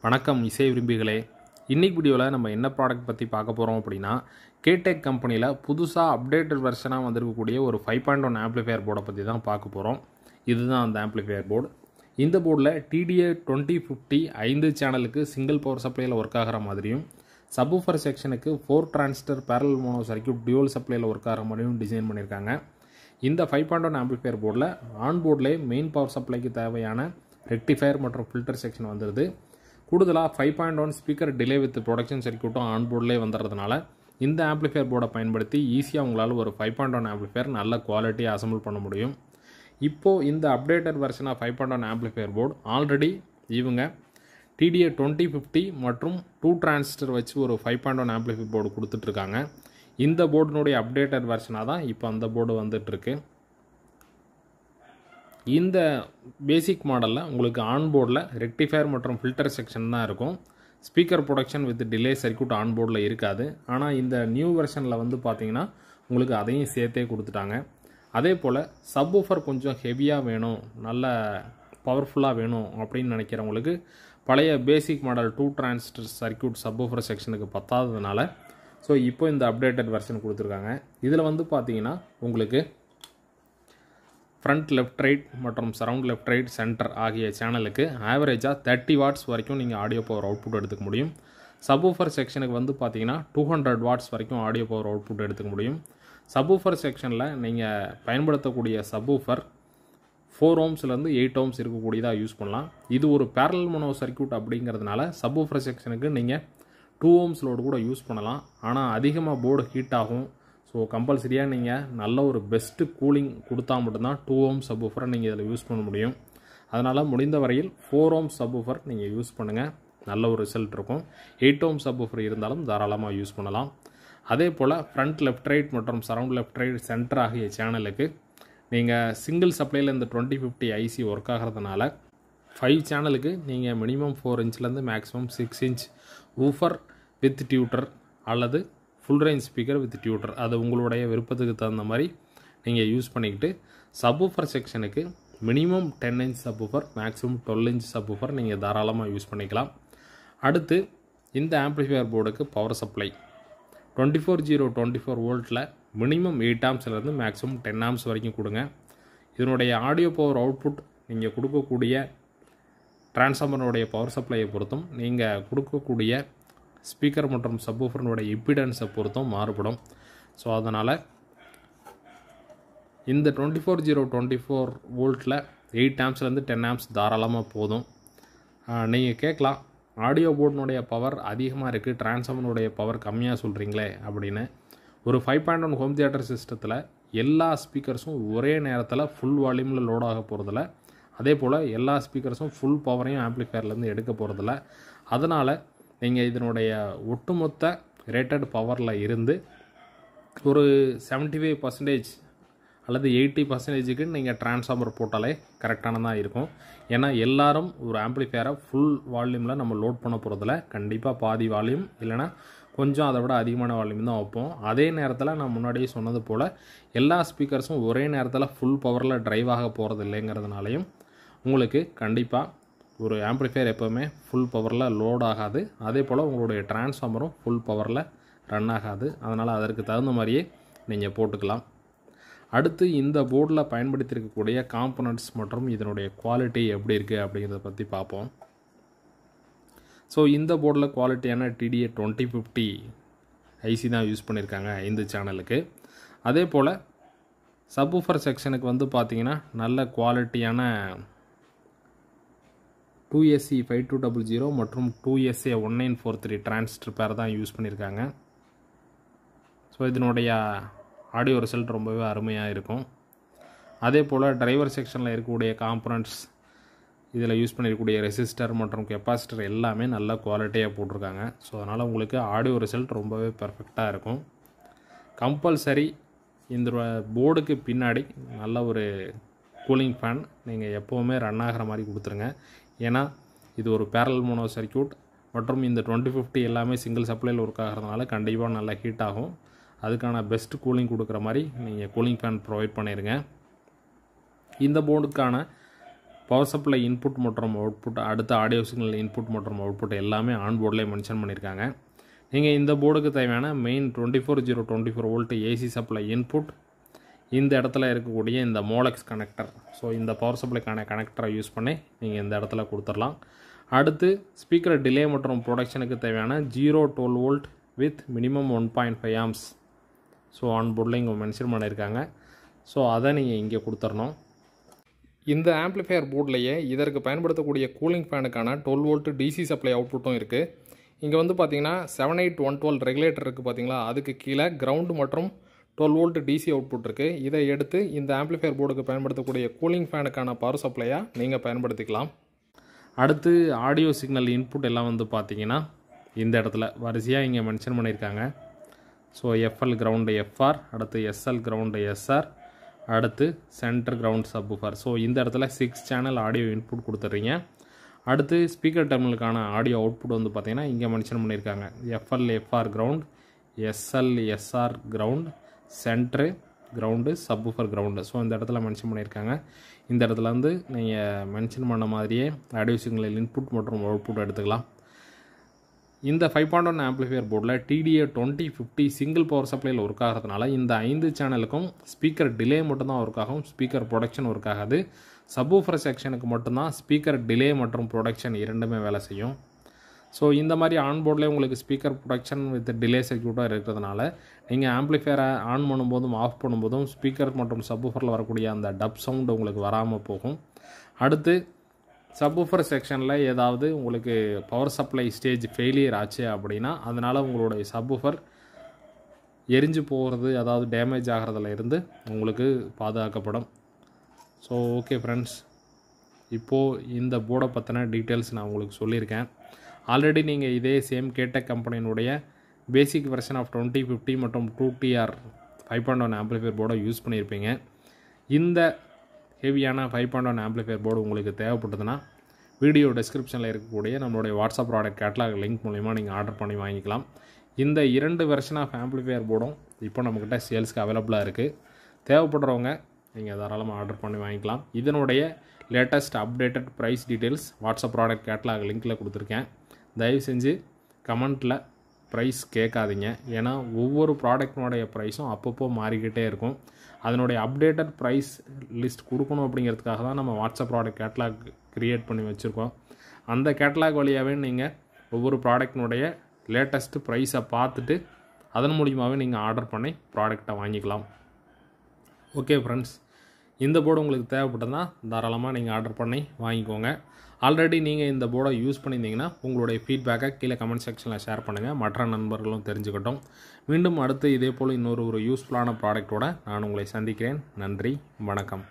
வணக்கம் இசை விரும்பிகளே. இன்னைக்கு வீடியோவில் நம்ம என்ன ப்ராடக்ட் பற்றி பார்க்க போகிறோம் அப்படின்னா, கேடெக் கம்பெனியில் புதுசாக அப்டேட்டட் வெர்ஷனாக வந்திருக்கக்கூடிய ஒரு 5.1 ஆம்ப்ளிஃபையர் போர்டை பற்றி தான் பார்க்க போகிறோம். இதுதான் அந்த ஆம்ப்ளிஃபையர் போர்டு. இந்த போர்டில் TDA 2050 5 சேனலுக்கு சிங்கிள் பவர் சப்ளையில் ஒர்க் ஆகிற மாதிரியும், சப்வூஃபர் செக்ஷனுக்கு 4 transistor parallel mono circuit dual சப்ளையில் ஒர்க் ஆகிற மாதிரியும் டிசைன் பண்ணியிருக்காங்க. இந்த 5.1 ஆம்ப்ளிஃபையர் போர்டில் ஆன் போர்ட்லேயே மெயின் பவர் சப்ளைக்கு தேவையான ரெக்டிஃபயர் மற்றும் ஃபில்டர் செக்ஷன் வந்துடுது. கூடுதலாக 5.1 ஸ்பீக்கர் டிலே வித் ப்ரொடக்ஷன் சர்க்யூட்டும் ஆன் போர்ட்லேயே வந்துடுறதுனால இந்த ஆம்ப்ளிஃபையர் போர்டை பயன்படுத்தி ஈஸியாக உங்களால் ஒரு 5.1 ஆம்ப்ளிஃபையர் நல்ல குவாலிட்டியாக அசம்பிள் பண்ண முடியும். இப்போது இந்த updated version of 5.1 amplifier board already இவங்க TDA 2050 மற்றும் 2 டிரான்சிஸ்டர் வச்சு ஒரு 5.1 ஆம்ப்ளிஃபையர் போர்டு கொடுத்துட்ருக்காங்க. இந்த போர்டினுடைய அப்டேட்டட் வெர்ஷனாக தான் இப்போ அந்த போர்டு வந்துட்டுருக்கு. இந்த பேசிக் மாடலில் உங்களுக்கு ஆன் போர்டில் ரெக்டிஃபயர் மற்றும் ஃபில்டர் செக்ஷன் தான் இருக்கும். Speaker production with delay circuit on போர்டில் இருக்காது. ஆனால் இந்த நியூ வெர்ஷனில் வந்து பார்த்தீங்கன்னா உங்களுக்கு அதையும் சேர்த்தே கொடுத்துட்டாங்க. அதே போல் சப்வூஃபர் கொஞ்சம் ஹெவியாக வேணும், நல்ல பவர்ஃபுல்லாக வேணும் அப்படின்னு நினைக்கிறவங்களுக்கு பழைய basic model 2 transistor circuit subwoofer செக்ஷனுக்கு பத்தாததுனால இப்போ இந்த அப்டேட்டட் வெர்ஷன் கொடுத்துருக்காங்க. இதில் வந்து பார்த்தீங்கன்னா உங்களுக்கு ஃப்ரண்ட் லெஃப்ட் ரைட் மற்றும் சரவுண்ட் லெஃப்ட் ரைட் சென்டர் ஆகிய சேனலுக்கு ஆவரேஜாக 30 வாட்ஸ் வரைக்கும் நீங்கள் ஆடியோ பவர் அவுட்புட் எடுத்துக்க முடியும். சப்வூஃபர் செக்ஷனுக்கு வந்து பார்த்தீங்கன்னா 200 வாட்ஸ் வரைக்கும் ஆடியோ பவர் அவுட்புட் எடுத்துக்க முடியும். சப்வூஃபர் செக்ஷனில் நீங்கள் பயன்படுத்தக்கூடிய சப்வூஃபர் 4 ohmsலேருந்து 8 ohms இருக்கக்கூடியதாக யூஸ் பண்ணலாம். இது ஒரு பேரலல் மோனோ சர்க்யூட் அப்படிங்கிறதுனால சப்வூஃபர் செக்ஷனுக்கு நீங்கள் 2 ohms லோடு கூட யூஸ் பண்ணலாம். ஆனால் அதிகமாக போர்டு ஹீட் ஆகும். கம்பல்சரியாக நீங்கள் நல்ல ஒரு பெஸ்ட்டு கூலிங் கொடுத்தா மட்டும்தான் 2 ohms சப்வூஃபரை நீங்கள் இதில் யூஸ் பண்ண முடியும். அதனால் முடிந்த வரையில் 4 ohms சப்வூஃபர் நீங்கள் யூஸ் பண்ணுங்கள், நல்ல ஒரு ரிசல்ட் இருக்கும். 8 ohms சப்வூஃபர் இருந்தாலும் தாராளமாக யூஸ் பண்ணலாம். அதே போல் ஃப்ரண்ட் லெஃப்ட் ரைட் மற்றும் சரவுண்ட் லெஃப்ட் ரைட் சென்டர் ஆகிய சேனலுக்கு நீங்கள் சிங்கிள் சப்ளையில் இந்த 2050 ஐசி ஒர்க் ஆகிறதுனால 5 சேனலுக்கு நீங்கள் மினிமம் 4 இன்ச்லேருந்து maximum 6 inch woofer with tweeter அல்லது full range speaker with tweeter, அது உங்களுடைய விருப்பத்துக்கு தகுந்த மாதிரி நீங்கள் யூஸ் பண்ணிக்கிட்டு சப்வூஃபர் செக்ஷனுக்கு minimum 10 inch subwoofer maximum 12 inch subwoofer நீங்கள் தாராளமாக யூஸ் பண்ணிக்கலாம். அடுத்து இந்த ஆம்ப்ளிஃபையர் போர்டுக்கு பவர் சப்ளை 24/0 வோல்ட்டில் மினிமம் 8 ஆம்ஸ்லேருந்து மேக்ஸிமம் 10 amps வரைக்கும் கொடுங்க. இதனுடைய ஆடியோ பவர் அவுட்புட் நீங்கள் கொடுக்கக்கூடிய டிரான்ஸ்ஃபார்மருடைய பவர் சப்ளையை பொறுத்தும் நீங்கள் கொடுக்கக்கூடிய ஸ்பீக்கர் மற்றும் சப்வூஃபரினுடைய இம்பிடன்ஸை பொறுத்தும் மாறுபடும். அதனால் இந்த 24/0 வோல்ட்டில் 8 ஆம்ஸ்லேருந்து 10 amps தாராளமாக போதும். நீங்கள் கேட்கலாம், ஆடியோ போர்டினுடைய பவர் அதிகமாக இருக்குது, டிரான்ஸ்ஃபார்மருடைய பவர் கம்மியாக சொல்கிறீங்களே அப்படின்னு. ஒரு 5.1 ஹோம் தியேட்டர் சிஸ்டத்தில் எல்லா ஸ்பீக்கர்ஸும் ஒரே நேரத்தில் ஃபுல் வால்யூமில் லோட் ஆக போகிறதில்ல. அதே போல் எல்லா ஸ்பீக்கர்ஸும் ஃபுல் பவரையும் ஆம்ப்ளிஃபையர்லேருந்து எடுக்க போகிறதில்ல. அதனால் நீங்கள் இதனுடைய ஒட்டுமொத்த ரேட்டட் பவரில் இருந்து ஒரு 75% அல்லது 80%க்கு நீங்கள் டிரான்ஸ்ஃபார்மர் போட்டாலே கரெக்டானதாக இருக்கும். ஏன்னா எல்லாரும் ஒரு ஆம்ப்ளிஃபையரை ஃபுல் வால்யூமில் நம்ம லோட் பண்ண போகிறதில்ல. கண்டிப்பாக பாதி வால்யூம் இல்லைனா கொஞ்சம் அதை விட அதிகமான வால்யூம் தான் வைப்போம். அதே நேரத்தில் நான் முன்னாடியே சொன்னது போல் எல்லா ஸ்பீக்கர்ஸும் ஒரே நேரத்தில் ஃபுல் பவரில் ட்ரைவ் ஆக போகிறது இல்லைங்கிறதுனாலையும் உங்களுக்கு கண்டிப்பாக ஒரு ஆம்ப்ளிஃபையர் எப்போவுமே ஃபுல் பவரில் லோட் ஆகாது. அதே போல் உங்களுடைய டிரான்ஸ்ஃபார்மரும் ஃபுல் பவரில் ரன் ஆகாது. அதனால் அதற்கு தகுந்த மாதிரியே நீங்கள் போட்டுக்கலாம். அடுத்து இந்த போர்டில் பயன்படுத்தியிருக்கக்கூடிய காம்பனண்ட்ஸ் மற்றும் இதனுடைய குவாலிட்டி எப்படி இருக்குது அப்படிங்கிறத பற்றி பார்ப்போம். இந்த போர்டில் குவாலிட்டியான TDA 2050 ஐசி தான் யூஸ் பண்ணியிருக்காங்க இந்த சேனலுக்கு. அதே போல் சப்வூஃபர் செக்ஷனுக்கு வந்து பார்த்திங்கன்னா நல்ல குவாலிட்டியான 2SE 5200 மற்றும் 2SA 1943 டிரான்சிஸ்டர் பேர் தான் யூஸ் பண்ணியிருக்காங்க. இதனுடைய ஆடியோ ரிசல்ட் ரொம்பவே அருமையாக இருக்கும். அதே போல் டிரைவர் செக்ஷனில் இருக்கக்கூடிய காம்பனண்ட்ஸ், இதில் யூஸ் பண்ணியிருக்கக்கூடிய ரெசிஸ்டர் மற்றும் கெப்பாசிட்டர் எல்லாமே நல்ல குவாலிட்டியாக போட்டிருக்காங்க. அதனால் உங்களுக்கு ஆடியோ ரிசல்ட் ரொம்பவே பெர்ஃபெக்டாக இருக்கும். கம்பல்சரி இந்த போர்டுக்கு பின்னாடி நல்ல ஒரு கூலிங் ஃபேன் நீங்கள் எப்போவுமே ரன் ஆகிற மாதிரி கொடுத்துருங்க. ஏன்னா இது ஒரு பேரலல் மோனோ சர்க்யூட் மற்றும் இந்த 2050 எல்லாமே சிங்கிள் சப்ளையில் ஒர்க் ஆகிறதுனால கண்டிப்பாக நல்லா ஹீட் ஆகும். அதுக்கான பெஸ்ட் கூலிங் கொடுக்குற மாதிரி நீங்கள் கூலிங் ஃபேன் ப்ரொவைட் பண்ணிடுங்க. இந்த போர்டுக்கான பவர் சப்ளை இன்புட் மற்றும் அவுட்புட், அடுத்த ஆடியோ சிக்னல் இன்புட் மற்றும் அவுட்புட் எல்லாமே ஆன் போர்ட்லேயே மென்ஷன் பண்ணியிருக்காங்க. நீங்கள் இந்த போர்டுக்கு தேவையான main 24/0 volt AC supply input இந்த இடத்துல இருக்கக்கூடிய இந்த மோலெக்ஸ் கனெக்டர், ஸோ இந்த பவர் சப்ளைக்கான கனெக்டரை யூஸ் பண்ணி நீங்கள் இந்த இடத்துல கொடுத்துடலாம். அடுத்து ஸ்பீக்கர் டிலே மற்றும் ப்ரொடக்ஷனுக்கு தேவையான 0-12 volt with minimum 1.5 amps, so on போர்டில் இங்கே மென்ஷன் பண்ணியிருக்காங்க. ஸோ அதை நீங்கள் இங்கே கொடுத்துடணும். இந்த ஆம்ப்ளிஃபையர் போர்ட்லேயே இதற்கு பயன்படுத்தக்கூடிய கூலிங் ஃபேனுக்கான 12 வோல்ட் டிசி சப்ளை அவுட்புட்டும் இருக்குது. இங்கே வந்து பார்த்தீங்கன்னா 78112 ரெகுலேட்டர் இருக்குது பார்த்தீங்களா, அதுக்கு கீழே கிரவுண்டு மற்றும் 12 வோல்ட் டிசி அவுட்புட் இருக்குது. இதை எடுத்து இந்த ஆம்ப்ளிஃபையர் போர்டுக்கு பயன்படுத்தக்கூடிய கூலிங் ஃபேனுக்கான பவர் சப்ளையாக நீங்கள் பயன்படுத்திக்கலாம். அடுத்து ஆடியோ சிக்னல் இன்புட் எல்லாம் வந்து பார்த்தீங்கன்னா இந்த இடத்துல வரிசையாக இங்கே மென்ஷன் பண்ணியிருக்காங்க. ஸோ எஃப்எல் கிரவுண்டு எஃப்ஆர், அடுத்து எஸ்எல் கிரவுண்டு எஸ்ஆர், அடுத்து சென்டர் கிரவுண்ட் சப்வூஃபர். ஸோ இந்த இடத்துல 6 சேனல் ஆடியோ இன்புட் கொடுத்துட்றீங்க. அடுத்து ஸ்பீக்கர் டெர்மினலுக்கான ஆடியோ அவுட்புட் வந்து பார்த்தீங்கன்னா இங்கே மென்ஷன் பண்ணியிருக்காங்க. FL FR ground, SL SR ground, center ground, subwoofer ground. So இந்த இடத்துல மென்ஷன் பண்ணியிருக்காங்க. இந்த இடத்துல வந்து நீங்கள் மென்ஷன் பண்ண மாதிரியே ஆடியோ சிக்னல் இன்புட் மற்றும் அவுட்புட் எடுத்துக்கலாம். இந்த 5.1 ஆம்ப்ளிஃபையர் போர்டில் TDA 2050 சிங்கிள் பவர் சப்ளையில் ஒர்க் ஆகிறதுனால இந்த 5 சேனலுக்கும் ஸ்பீக்கர் டிலே மட்டும்தான் ஒர்க் ஆகும், ஸ்பீக்கர் ப்ரொடக்ஷன் ஒர்க் ஆகாது. சப்வூஃபர் செக்ஷனுக்கு மட்டும்தான் ஸ்பீக்கர் டிலே மற்றும் ப்ரொடக்ஷன் இரண்டுமே வேலை செய்யும். ஸோ இந்த மாதிரி ஆன் போர்ட்லேயே உங்களுக்கு ஸ்பீக்கர் ப்ரொடக்ஷன் வித் டிலே சர்க்யூட்டாக இருக்கிறதுனால நீங்கள் ஆம்ப்ளிஃபையரை ஆன் பண்ணும்போதும் ஆஃப் பண்ணும்போதும் ஸ்பீக்கர் மற்றும் சப்வூஃபரில் வரக்கூடிய அந்த டப் சவுண்டு உங்களுக்கு வராமல் போகும். அடுத்து சப்வூஃபர் செக்ஷனில் ஏதாவது உங்களுக்கு பவர் சப்ளை ஸ்டேஜ் ஃபெயிலியர் ஆச்சு அப்படின்னா அதனால் உங்களுடைய சப்வூஃபர் எரிஞ்சு போகிறது, அதாவது டேமேஜ் ஆகிறதுல இருந்து உங்களுக்கு பாதுகாக்கப்படும். ஸோ ஓகே ஃப்ரெண்ட்ஸ், இப்போது இந்த போர்டை பற்றின டீட்டெயில்ஸ் நான் உங்களுக்கு சொல்லியிருக்கேன். ஆல்ரெடி நீங்கள் இதே சேம் கேடெக் கம்பெனியினுடைய பேசிக் வெர்ஷன் ஆஃப் 2050 மற்றும் 2TR 5.1 ஆம்ப்ளிஃபையர் போர்டை யூஸ் பண்ணியிருப்பீங்க. இந்த ஹெவியான 5.1 ஆம்ப்ளிஃபையர் போர்டு உங்களுக்கு தேவைப்பட்டதுன்னா வீடியோ டிஸ்கிரிப்ஷனில் இருக்கக்கூடிய நம்மளுடைய வாட்ஸ்அப் ப்ராடக்ட் கேட்லாக் லிங்க் மூலிமா நீங்கள் ஆர்டர் பண்ணி வாங்கிக்கலாம். இந்த 2 வெர்ஷன் ஆஃப் ஆம்ப்ளிஃபையர் போர்டும் இப்போ நம்மக்கிட்ட சேல்ஸ்க்கு அவைலபிளாக இருக்குது. தேவைப்படுறவங்க நீங்கள் தாராளமாக ஆர்டர் பண்ணி வாங்கிக்கலாம். இதனுடைய latest updated price details WhatsApp product catalogue லிங்க்கில் கொடுத்துருக்கேன். தயவு செஞ்சு கமெண்ட்டில் ப்ரைஸ் கேட்காதீங்க. ஏன்னா ஒவ்வொரு ப்ராடக்டினுடைய ப்ரைஸும் அப்பப்போ மாறிக்கிட்டே இருக்கும். அதனுடைய அப்டேட்டட் ப்ரைஸ் லிஸ்ட் கொடுக்கணும் அப்படிங்கிறதுக்காக தான் நம்ம வாட்ஸ்அப் ப்ராடக்ட் கேட்லாக் க்ரியேட் பண்ணி வச்சுருக்கோம். அந்த கேட்லாக் வழியாகவே நீங்கள் ஒவ்வொரு ப்ராடக்டினுடைய லேட்டஸ்ட்டு ப்ரைஸை பார்த்துட்டு அதன் மூலியமாகவே நீங்கள் ஆர்டர் பண்ணி ப்ராடக்டை வாங்கிக்கலாம். ஓகே ஃப்ரெண்ட்ஸ், இந்த போர்டு உங்களுக்கு தேவைப்பட்டதுன்னா தாராளமாக நீங்கள் ஆர்டர் பண்ணி வாங்கிக்கோங்க. ஆல்ரெடி நீங்கள் இந்த போர்டை யூஸ் பண்ணியிருந்தீங்கன்னா உங்களுடைய ஃபீட்பேக்கை கீழே கமெண்ட் செக்ஷனில் ஷேர் பண்ணுங்கள், மற்ற நண்பர்களும் தெரிஞ்சுக்கட்டும். மீண்டும் அடுத்து இதே போல் இன்னொரு யூஸ்ஃபுல்லான ப்ராடக்டோட நான் உங்களை சந்திக்கிறேன். நன்றி, வணக்கம்.